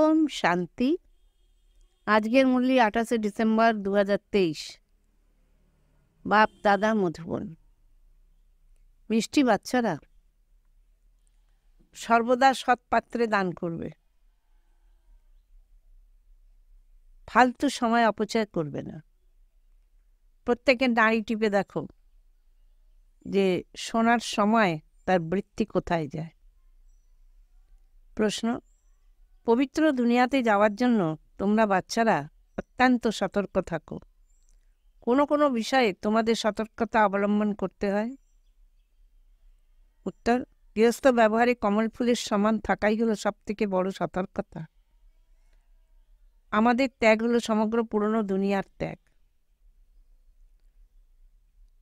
ওম শান্তি। আজকের মুরলি 28শে ডিসেম্বর 2023। বাপ দাদা মধুবন। মিষ্টি বাচ্চারা, সর্বদা সৎ পাত্রে দান করবে, ফালতু সময় অপচয় করবে না। প্রত্যেকের নাড়ি টিপে দেখো যে শোনার সময় তার বৃত্তি কোথায় যায়। প্রশ্ন: পবিত্র দুনিয়াতে যাওয়ার জন্য তোমরা বাচ্চারা অত্যন্ত সতর্ক থাকো। কোনো কোনো বিষয়ে তোমাদের সতর্কতা অবলম্বন করতে হয়। উত্তর: গৃহস্থ ব্যবহারে কমল ফুলের সমান থাকাই হলো সব থেকে বড় সতর্কতা। আমাদের ত্যাগ হলো সমগ্র পুরনো দুনিয়ার ত্যাগ।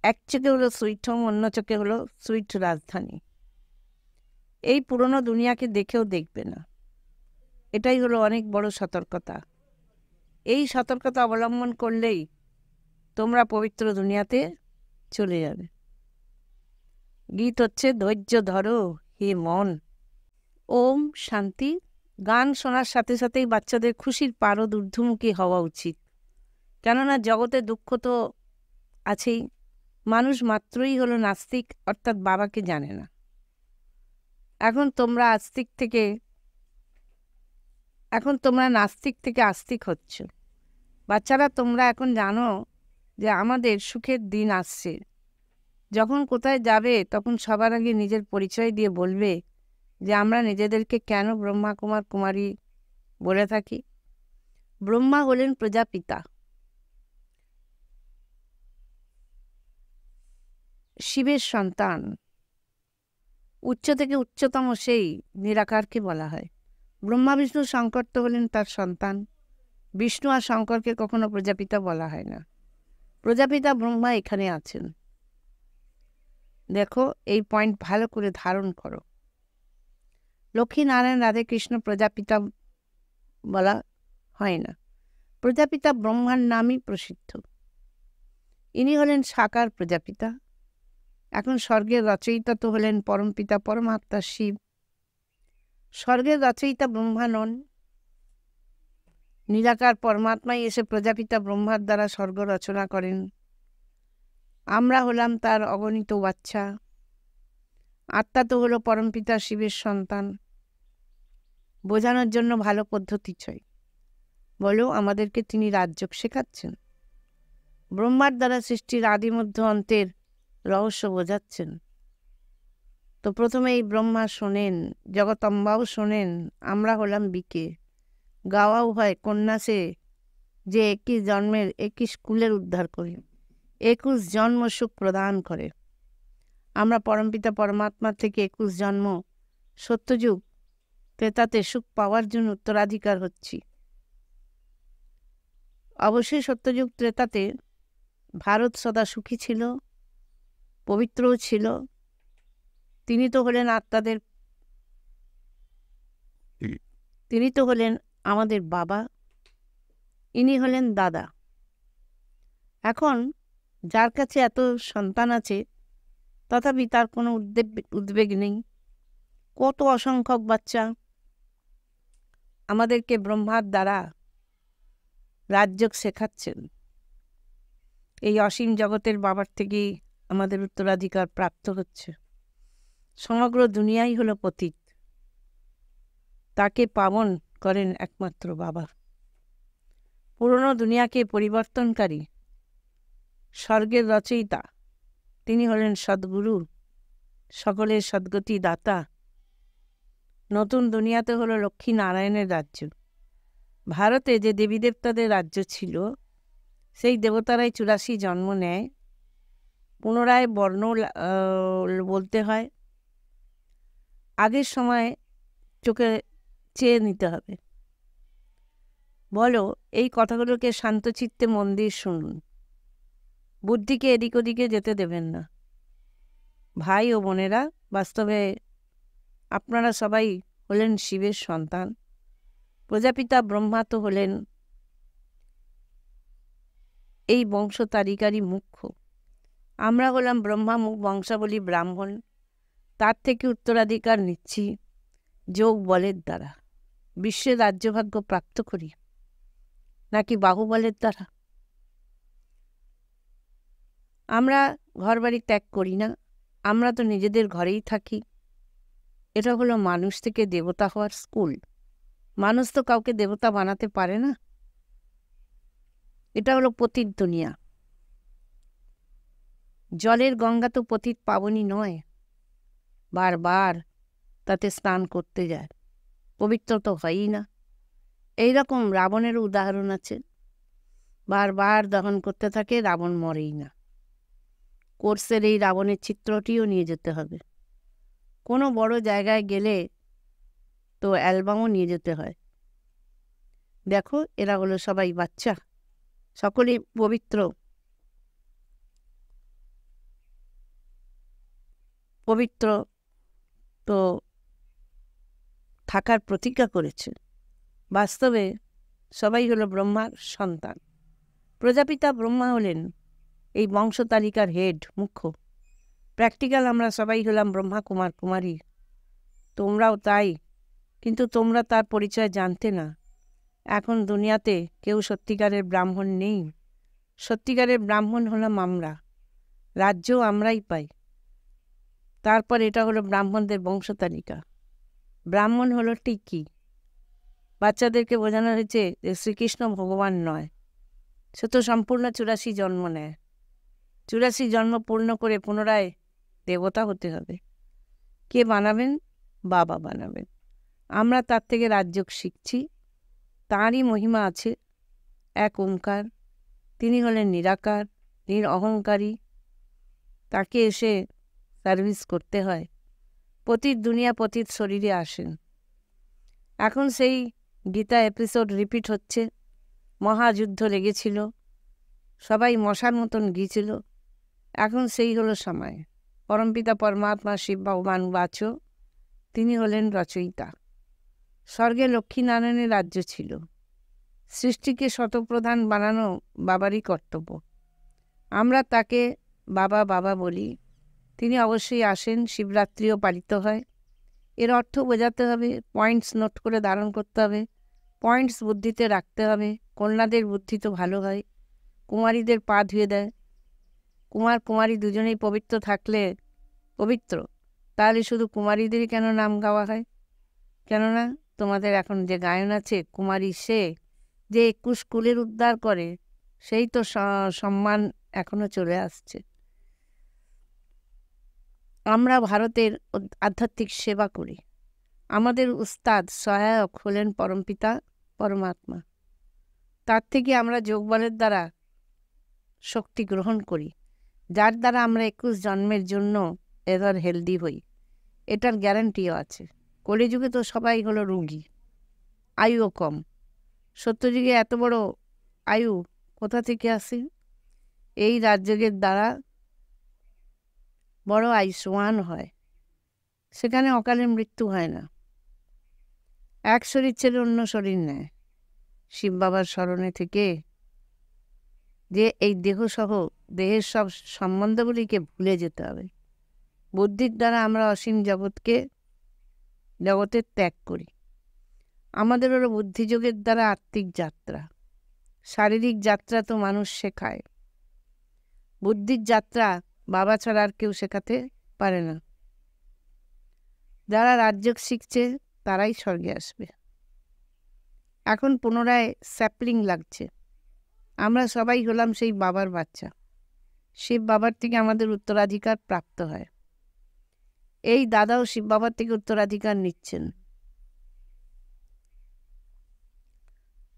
এক চোখে হলো সুইট হোম, অন্য চোখে হলো সুইট রাজধানী। এই পুরনো দুনিয়াকে দেখেও দেখবে না, এটাই হলো অনেক বড় সতর্কতা। এই সতর্কতা অবলম্বন করলেই তোমরা পবিত্র দুনিয়াতে চলে যাবে। গীত হচ্ছে ধৈর্য ধরো হে মন। ওম শান্তি। গান শোনার সাথে সাথেই বাচ্চাদের খুশির পারদ ঊর্ধ্বমুখী হওয়া উচিত, কেননা জগতে দুঃখ তো আছেই। মানুষ মাত্রই হলো নাস্তিক, অর্থাৎ বাবাকে জানে না। এখন তোমরা নাস্তিক থেকে আস্তিক হচ্ছ। বাচ্চারা, তোমরা এখন জানো যে আমাদের সুখের দিন আসছে। যখন কোথায় যাবে তখন সবার আগে নিজের পরিচয় দিয়ে বলবে যে আমরা নিজেদেরকে কেন ব্রহ্মা কুমার কুমারী বলে থাকি। ব্রহ্মা হলেন প্রজাপিতা, শিবের সন্তান। উচ্চ থেকে উচ্চতম সেই নিরাকারকে বলা হয়। ব্রহ্মা বিষ্ণু শঙ্কর তো হলেন তার সন্তান। বিষ্ণু আর শঙ্করকে কখনো প্রজাপিতা বলা হয় না। প্রজাপিতা ব্রহ্মা এখানে আছেন। দেখো, এই পয়েন্ট ভালো করে ধারণ করো। লক্ষ্মী নারায়ণ রাধে কৃষ্ণ প্রজাপিতা বলা হয় না। প্রজাপিতা ব্রহ্মার নামই প্রসিদ্ধ। ইনি হলেন সাকার প্রজাপিতা। এখন স্বর্গের রচয়িতা তো হলেন পরমপিতা পরমাত্মা শিব। স্বর্গের রচয়িতা ব্রহ্মা নন। নিরাকার পরমাত্মাই এসে প্রজাপিতা ব্রহ্মার দ্বারা স্বর্গ রচনা করেন। আমরা হলাম তার অগণিত বাচ্চা। আত্মা তো হলো পরমপিতা শিবের সন্তান। বোঝানোর জন্য ভালো পদ্ধতি চাই। বলো, আমাদেরকে তিনি রাজযোগ শেখাচ্ছেন, ব্রহ্মার দ্বারা সৃষ্টির আদি মধ্য অন্তের রহস্য বোঝাচ্ছেন। তো প্রথমে এই ব্রহ্মা শোনেন, জগতম্বাও শোনেন, আমরা হলাম বিকে। গাওয়াও হয় কন্যাসে যে 21 জন্মের 21 কুলের উদ্ধার করে, 21 জন্ম সুখ প্রদান করে। আমরা পরমপিতা পরমাত্মা থেকে 21 জন্ম সত্যযুগ ত্রেতাতে সুখ পাওয়ার জন্য উত্তরাধিকার হচ্ছি। অবশ্যই সত্যযুগ ত্রেতাতে ভারত সদা সুখী ছিল, পবিত্রও ছিল। তিনি তো হলেন আমাদের বাবা, ইনি হলেন দাদা। এখন যার কাছে এত সন্তান আছে তথাপি তার কোনো উদ্বেগ নেই। কত অসংখ্যক বাচ্চা আমাদেরকে ব্রহ্মার দ্বারা রাজযোগ শেখাচ্ছেন। এই অসীম জগতের বাবার থেকেই আমাদের উত্তরাধিকার প্রাপ্ত হচ্ছে। সমগ্র দুনিয়াই হলো পতিত, তাকে পাবন করেন একমাত্র বাবা। পুরনো দুনিয়াকে পরিবর্তনকারী স্বর্গের রচয়িতা তিনি হলেন সদ্গুরু, সকলের সদ্গতি দাতা। নতুন দুনিয়াতে হলো লক্ষ্মী নারায়ণের রাজ্য। ভারতে যে দেবী দেবতাদের রাজ্য ছিল, সেই দেবতারাই 84 জন্ম নেয়। পুনরায় বর্ণ বলতে হয়। আগের সময় চোখে চেয়ে নিতে হবে। বলো, এই কথাগুলোকে শান্তচিত্তে মন দিয়ে শুনুন। বুদ্ধিকে এদিক ওদিকে যেতে দেবেন না। ভাই ও বোনেরা, বাস্তবে আপনারা সবাই হলেন শিবের সন্তান। প্রজাপিতা ব্রহ্মা তো হলেন এই বংশ তালিকারই মুখ্য। আমরা হলাম ব্রহ্মা মুখ বংশাবলী ব্রাহ্মণ। তার থেকে উত্তরাধিকার নিচ্ছি যোগ বলের দ্বারা। বিশ্বের রাজ্যভাগ্য প্রাপ্ত করি, নাকি বাহুবলের দ্বারা? আমরা ঘরবাড়ি ত্যাগ করি না, আমরা তো নিজেদের ঘরেই থাকি। এটা হলো মানুষ থেকে দেবতা হওয়ার স্কুল। মানুষ তো কাউকে দেবতা বানাতে পারে না। এটা হলো পতিত দুনিয়া। জলের গঙ্গা তো পতিত পাবনী নয়, বারবার তাতে স্নান করতে যায়, পবিত্র তো হয়ই না। এইরকম রাবণের উদাহরণ আছে, বারবার দহন করতে থাকে, রাবণ মরেই না। কোর্সের এই রাবণের চিত্রটিও নিয়ে যেতে হবে। কোনো বড় জায়গায় গেলে তো অ্যালবামও নিয়ে যেতে হয়। দেখো, এরা হলো সবাই বাচ্চা, সকলেই পবিত্র পবিত্র তো থাকার প্রতিজ্ঞা করেছে। বাস্তবে সবাই হলো ব্রহ্মার সন্তান। প্রজাপিতা ব্রহ্মা হলেন এই বংশ তালিকার হেড, মুখ্য। প্র্যাকটিক্যাল আমরা সবাই হলাম ব্রহ্মা কুমার কুমারী, তোমরাও তাই। কিন্তু তোমরা তার পরিচয় জানতে না। এখন দুনিয়াতে কেউ সত্যিকারের ব্রাহ্মণ নেই। সত্যিকারের ব্রাহ্মণ হলাম আমরা, রাজ্যও আমরাই পাই। তারপর এটা হলো ব্রাহ্মণদের বংশ তালিকা। ব্রাহ্মণ হলো ঠিক কি? বাচ্চাদেরকে বোঝানো হয়েছে যে শ্রীকৃষ্ণ ভগবান নয়, সে তো সম্পূর্ণ 84 জন্ম নেয়। 84 জন্ম পূর্ণ করে পুনরায় দেবতা হতে হবে। কে বানাবেন? বাবা বানাবেন। আমরা তার থেকে রাজ্য শিখছি। তাঁরই মহিমা আছে, এক ওঙ্কার। তিনি হলেন নিরাকার, নিরঅহংকারী। তাকে এসে সার্ভিস করতে হয়। পতিত দুনিয়া পতিত শরীরে আসেন। এখন সেই গীতা এপিসোড রিপিট হচ্ছে। মহাযুদ্ধ লেগেছিল, সবাই মশার মতন গিয়েছিল। এখন সেই হলো সময়। পরমপিতা পরমাত্মা শিব ভগবান বাচ, তিনি হলেন রচয়িতা। স্বর্গে লক্ষ্মীনারায়ণের রাজ্য ছিল। সৃষ্টিকে শতপ্রধান বানানো বাবারই কর্তব্য। আমরা তাকে বাবা বাবা বলি। তিনি অবশ্যই আসেন, শিবরাত্রিও পালিত হয়। এর অর্থ বোঝাতে হবে, পয়েন্টস নোট করে ধারণ করতে হবে, পয়েন্টস বুদ্ধিতে রাখতে হবে। কন্যাদের বুদ্ধি তো ভালো হয়, কুমারীদের পা ধুয়ে দেয়। কুমার কুমারী দুজনেই পবিত্র থাকলে পবিত্র, তাহলে শুধু কুমারীদেরই কেন নাম গাওয়া হয়? কেননা তোমাদের এখন যে গায়ন আছে, কুমারী সে যে 21 কুলের উদ্ধার করে, সেই তো সম্মান এখনো চলে আসছে। আমরা ভারতের আধ্যাত্মিক সেবা করি। আমাদের উস্তাদ সহায়ক হলেন পরমপিতা পরমাত্মা। তার থেকে আমরা যোগবলের দ্বারা শক্তি গ্রহণ করি, যার দ্বারা আমরা 21 জন্মের জন্য এবার হেলদি হই। এটার গ্যারান্টিও আছে। কলিযুগে তো সবাই হলো রোগী, আয়ুও কম। সত্যযুগে এত বড় আয়ু কোথা থেকে আসে? এই রাজযোগের দ্বারা বড় আয়ুষ্মান হয়। সেখানে অকালে মৃত্যু হয় না। এক শরীর ছেড়ে অন্য শরীর নেয়। শিব বাবার স্মরণে থেকে যে এই দেহসহ দেহের সব সম্বন্ধগুলিকে ভুলে যেতে হবে। বুদ্ধির দ্বারা আমরা অসীম জগতের ত্যাগ করি। আমাদের হলো বুদ্ধিযোগের দ্বারা আত্মিক যাত্রা। শারীরিক যাত্রা তো মানুষ শেখায়, বুদ্ধির যাত্রা বাবা ছাড়া আর কেউ শেখাতে পারে না। যারা রাজযোগ শিখছে তারাই স্বর্গে আসবে। এখন পুনরায় স্যাপলিং লাগছে। আমরা সবাই হলাম সেই বাবার বাচ্চা। শিব বাবার থেকে আমাদের উত্তরাধিকার প্রাপ্ত হয়। এই দাদাও শিব বাবার থেকে উত্তরাধিকার নিচ্ছেন।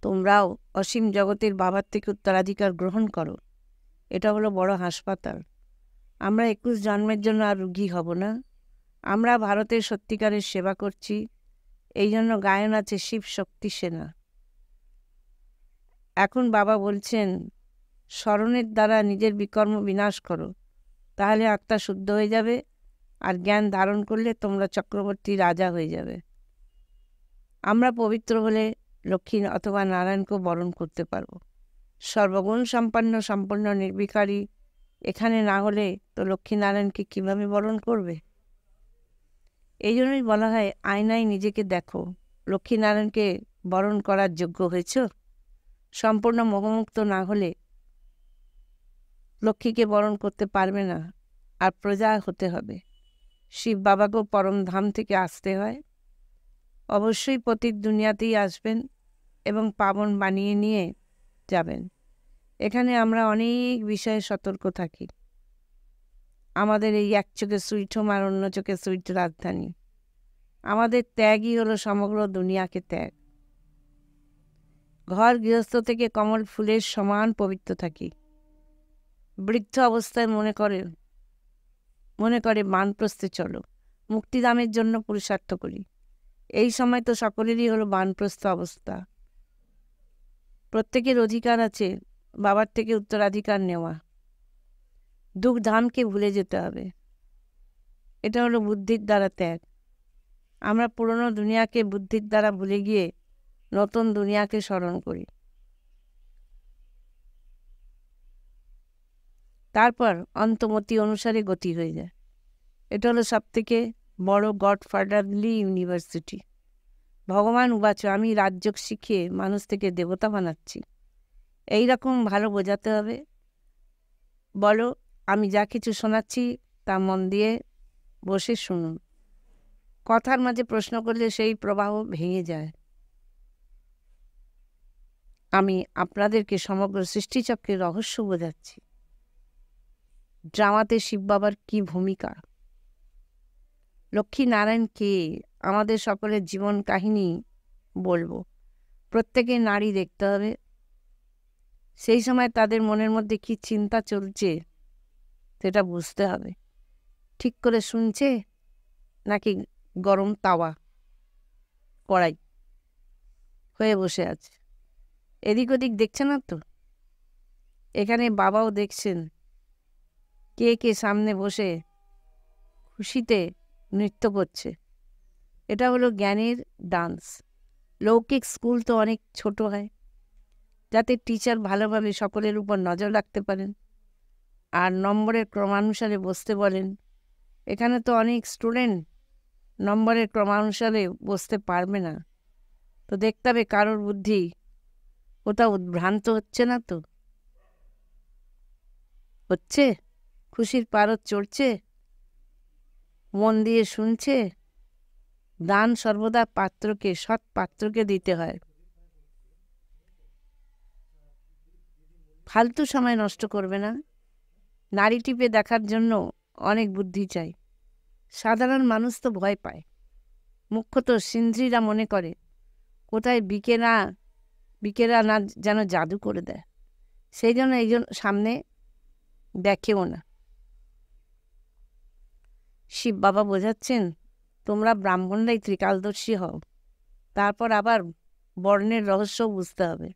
তোমরাও অসীম জগতের বাবার থেকে উত্তরাধিকার গ্রহণ করো। এটা হলো বড় হাসপাতাল। আমরা 21 জন্মের জন্য আর রুগী হব না। আমরা ভারতের সত্যিকারের সেবা করছি। এই জন্য গায়ন আছে শিব শক্তি সেনা। এখন বাবা বলছেন, স্মরণের দ্বারা নিজের বিকর্ম বিনাশ করো, তাহলে আত্মা শুদ্ধ হয়ে যাবে। আর জ্ঞান ধারণ করলে তোমরা চক্রবর্তী রাজা হয়ে যাবে। আমরা পবিত্র হলে লক্ষ্মী অথবা নারায়ণকে বরণ করতে পারবো। সর্বগুণ সম্পন্ন নির্বিকারী এখানে না হলে তো লক্ষ্মীনারায়ণকে কীভাবে বরণ করবে? এই জন্যই বলা হয়, আয়নায় নিজেকে দেখো, লক্ষ্মীনারায়ণকে বরণ করার যোগ্য হয়েছ? সম্পূর্ণ মোহমুক্ত না হলে লক্ষ্মীকে বরণ করতে পারবে না, আর প্রজা হতে হবে। শিব বাবাকেও পরম ধাম থেকে আসতে হয়। অবশ্যই পতিত দুনিয়াতেই আসবেন এবং পাবন বানিয়ে নিয়ে যাবেন। এখানে আমরা অনেক বিষয়ে সতর্ক থাকি। আমাদের এই এক চোখে সুইট হোম আর অন্য চোখে সুইট রাজধানী। আমাদের ত্যাগই হলো সমগ্র দুনিয়াকে ত্যাগ। ঘর গৃহস্থ থেকে কমল ফুলের সমান পবিত্র থাকি। বৃদ্ধ অবস্থায় মনে করে বানপ্রস্থে চলো, মুক্তিদামের জন্য পুরুষার্থ করি। এই সময় তো সকলেরই হলো বানপ্রস্থ অবস্থা। প্রত্যেকের অধিকার আছে বাবার থেকে উত্তরাধিকার নেওয়া। দুঃখধামকে ভুলে যেতে হবে। এটা হলো বুদ্ধির দ্বারা ত্যাগ। আমরা পুরনো দুনিয়াকে বুদ্ধির দ্বারা ভুলে গিয়ে নতুন দুনিয়াকে স্মরণ করি। তারপর অন্তমতি অনুসারে গতি হয়ে যায়। এটা হলো সবথেকে বড় গডফাদারলি ইউনিভার্সিটি। ভগবান উবাচ, আমি রাজযোগ শিখিয়ে মানুষ থেকে দেবতা বানাচ্ছি। এইরকম ভালো বোঝাতে হবে। বলো, আমি যা কিছু শোনাচ্ছি তা মন দিয়ে বসে শুনুন। কথার মাঝে প্রশ্ন করলে সেই প্রবাহ ভেঙে যায়। আমি আপনাদেরকে সমগ্র সৃষ্টিচক্রের রহস্য বোঝাচ্ছি। ড্রামাতে শিব বাবার কী ভূমিকা, লক্ষ্মীনারায়ণ কে, আমাদের সকলের জীবন কাহিনী বলবো। প্রত্যেকে নারী দেখতে হবে। সেই সময় তাদের মনের মধ্যে কি চিন্তা চলছে সেটা বুঝতে হবে। ঠিক করে শুনছে নাকি গরম তাওয়া কড়াই হয়ে বসে আছে, এদিক ওদিক দেখছে না তো? এখানে বাবাও দেখছেন কে কে সামনে বসে খুশিতে নৃত্য করছে। এটা হলো জ্ঞানের ডান্স। লৌকিক স্কুল তো অনেক ছোট হয়, যাতে টিচার ভালোভাবে সকলের উপর নজর রাখতে পারেন আর নম্বরের ক্রমানুসারে বসতে বলেন। এখানে তো অনেক স্টুডেন্ট নম্বরের ক্রমানুসারে বসতে পারবে না, তো দেখতে হবে কারোর বুদ্ধি কোথাও উদ্ভ্রান্ত হচ্ছে না তো? হচ্ছে? খুশির পারদ চড়ছে? মন দিয়ে শুনছে? দান সর্বদা পাত্রকে, সৎ পাত্রকে দিতে হয়। ফালতু সময় নষ্ট করবে না। নারী টিপে দেখার জন্য অনেক বুদ্ধি চাই। সাধারণ মানুষ তো ভয় পায়। মুখ্যত সিন্ধ্রীরা মনে করে কোথায় বিকেরা না যেন জাদু করে দেয়, সেই জন্য সামনে দেখেও না। শিব বাবা বোঝাচ্ছেন, তোমরা ব্রাহ্মণরাই ত্রিকালদর্শী হও। তারপর আবার বর্ণের রহস্য বুঝতে হবে।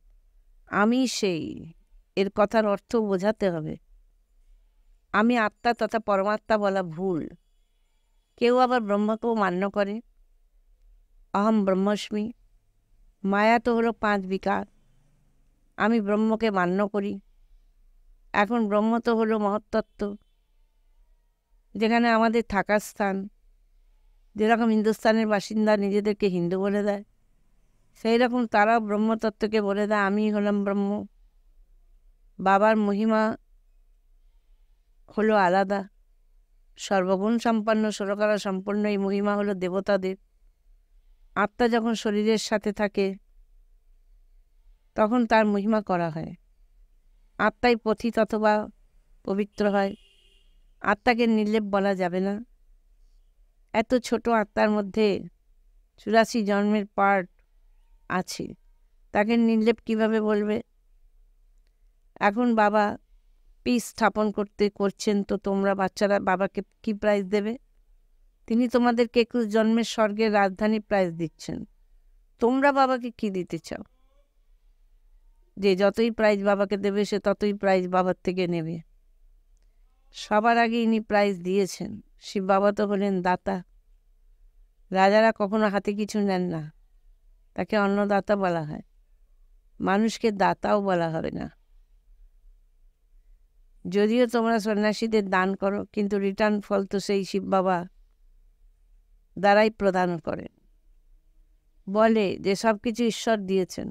আমি সেই, এর কথার অর্থ বোঝাতে হবে। আমি আত্মা তথা পরমাত্মা বলা ভুল। কেউ আবার ব্রহ্মকেও মান্য করে। অহম ব্রহ্মস্মি। মায়া তো হলো 5 বিকার। আমি ব্রহ্মকে মান্য করি। এখন ব্রহ্ম তো হলো মহত্তত্ত্ব, যেখানে আমাদের থাকার স্থান। যেরকম হিন্দুস্তানের বাসিন্দা নিজেদেরকে হিন্দু বলে দেয়, সেই রকম তারাও ব্রহ্মতত্ত্বকে বলে দেয় আমি হলাম ব্রহ্ম। বাবার মহিমা হলো আলাদা, সর্বগুণ সম্পন্ন, ষোলকলা সম্পন্ন। এই মহিমা হলো দেবতাদের। আত্মা যখন শরীরের সাথে থাকে তখন তার মহিমা করা হয়। আত্মাই পথিত অথবা পবিত্র হয়। আত্মাকে নির্লেপ বলা যাবে না। এত ছোট আত্মার মধ্যে 84 জন্মের পার্ট আছে, তাকে নির্লেপ কিভাবে বলবে? এখন বাবা পিস স্থাপন করছেন, তো তোমরা বাচ্চারা বাবাকে কি প্রাইজ দেবে? তিনি তোমাদেরকে 21 জন্মের স্বর্গের রাজধানী প্রাইজ দিচ্ছেন। তোমরা বাবাকে কি দিতে চাও? যে যতই প্রাইজ বাবাকে দেবে সে ততই প্রাইজ বাবার থেকে নেবে। সবার আগে ইনি প্রাইজ দিয়েছেন। শিব বাবা তো হলেন দাতা। রাজারা কখনো হাতে কিছু নেন না, তাকে অন্নদাতা বলা হয়। মানুষকে দাতাও বলা হবে না। যদিও তোমরা সন্ন্যাসীদের দান করো, কিন্তু রিটার্ন ফল তো সেই শিব বাবা দ্বারাই প্রদান করেন। বলে যে সব কিছু ঈশ্বর দিয়েছেন,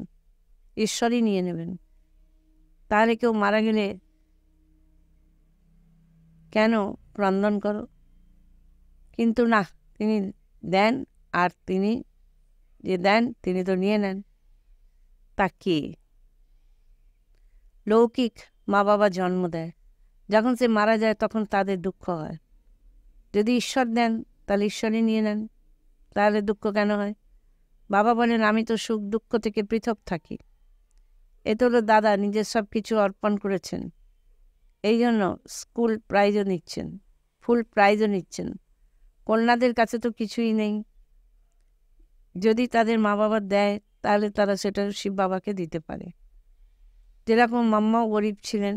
ঈশ্বরই নিয়ে নেবেন, তাহলে কেউ মারা গেলে কেন ক্রন্দন করো? কিন্তু না, তিনি দেন, আর তিনি যে দেন তিনি তো নিয়ে নেন। তা কে? লৌকিক মা বাবা জন্ম দেয়, যখন সে মারা যায় তখন তাদের দুঃখ হয়। যদি ঈশ্বর দেন তাহলে ঈশ্বরই নিয়ে নেন, তাহলে দুঃখ কেন হয়? বাবা বলেন আমি তো সুখ দুঃখ থেকে পৃথক থাকি। এ তো হলো দাদা নিজের সব কিছু অর্পণ করেছেন, এই জন্য স্কুল প্রাইজও নিচ্ছেন, ফুল প্রাইজও নিচ্ছেন। কন্যাদের কাছে তো কিছুই নেই, যদি তাদের মা বাবা দেয় তাহলে তারা সেটা শিব বাবাকে দিতে পারে। যেরকম মাম্মাও গরিব ছিলেন,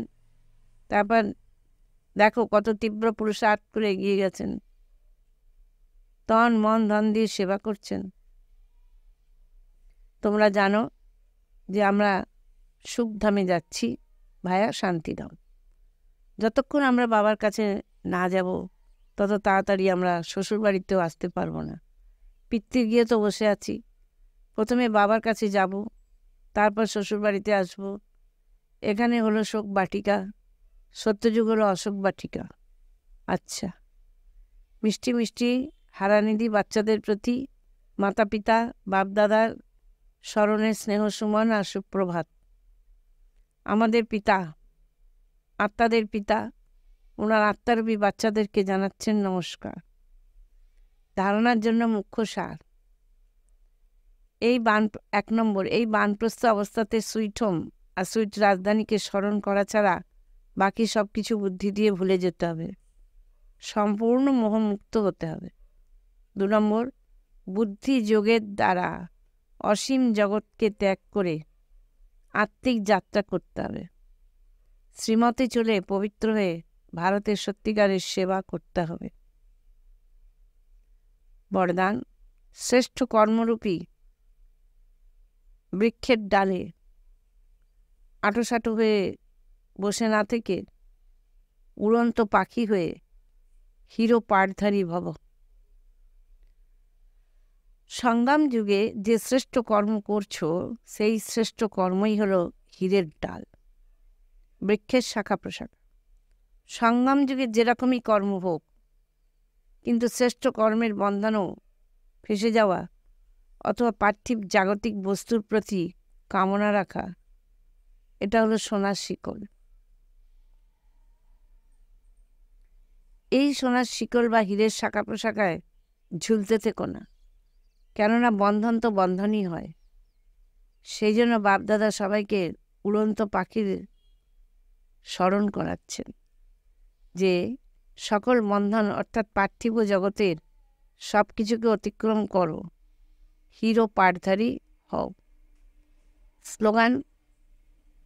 তারপর দেখো কত তীব্র পুরুষার্থ করে এগিয়ে গেছেন, তন মন ধন দিয়ে সেবা করছেন। তোমরা জানো যে আমরা সুখধামে যাচ্ছি ভায়া শান্তিধাম। যতক্ষণ আমরা বাবার কাছে না যাব তত তাড়াতাড়ি আমরা শ্বশুরবাড়িতেও আসতে পারবো না। পিতৃ গিয়ে তো বসে আছি, প্রথমে বাবার কাছে যাব, তারপর শ্বশুরবাড়িতে আসব। এখানে হলো শোক বাটিকা, সত্যযুগ হলো অশোক বাটিকা। আচ্ছা, মিষ্টি মিষ্টি হারানিধি বাচ্চাদের প্রতি মাতা পিতা বাপদাদার স্মরণে স্নেহ সুমন আর সুপ্রভাত। আমাদের পিতা, আত্মাদের পিতা, ওনার আত্মারূপী বাচ্চাদেরকে জানাচ্ছেন নমস্কার। ধারণার জন্য মুখ্য সার। এই 1 নম্বর, এই বানপ্রস্থ অবস্থাতে সুইট হোম আর সুইট রাজধানীকে স্মরণ করা ছাড়া বাকি সব কিছু বুদ্ধি দিয়ে ভুলে যেতে হবে, সম্পূর্ণ মোহমুক্ত হতে হবে। 2 নম্বর, বুদ্ধি যোগের দ্বারা অসীম জগৎকে ত্যাগ করে আত্মিক যাত্রা করতে হবে। শ্রীমতে চলে পবিত্র হয়ে ভারতের সত্যিকারের সেবা করতে হবে। বরদান, শ্রেষ্ঠ কর্মরূপী বৃক্ষের ডালে আঁটোসাঁটো হয়ে বসে না থেকে উড়ন্ত পাখি হয়ে হিরো পাঠধারী ভব। সংগ্রাম যুগে যে শ্রেষ্ঠ কর্ম করছো সেই শ্রেষ্ঠ কর্মই হলো হীরের ডাল, বৃক্ষের শাখা প্রশাখা। সংগ্রাম যুগে যেরকমই কর্ম হোক, কিন্তু শ্রেষ্ঠ কর্মের বন্ধনও ফেসে যাওয়া অথবা পার্থিব জাগতিক বস্তুর প্রতি কামনা রাখা, এটা হলো সোনার শিকল। এই সোনার শিকল বা হীরের শাখা প্রশাখায় ঝুলতে থেকো না, কেননা বন্ধন তো বন্ধনই হয়। সেই জন্য বাপদাদা সবাইকে উড়ন্ত পাখির স্মরণ করাচ্ছেন যে সকল বন্ধন অর্থাৎ পার্থিব জগতের সব কিছুকে অতিক্রম করো, হিরো পাঠধারী হও। স্লোগান,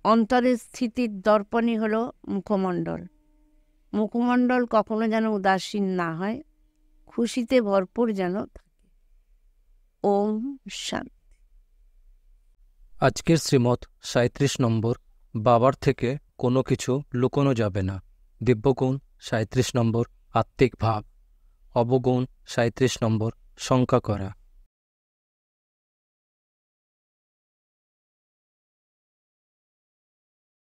অন্তরের স্থিতির দর্পণই হলো মুখমণ্ডল। মুখমণ্ডল কখনো যেন উদাসীন না হয়, খুশিতে ভরপুর যেন থাকে। ওম শান্তি। আজকের শ্রীমত 37 নম্বর, বাবার থেকে কোনো কিছু লুকোনো যাবে না। দিব্যগুণ 37 নম্বর, আত্মিক ভাব। অবগুণ 37 নম্বর, শঙ্কা করা।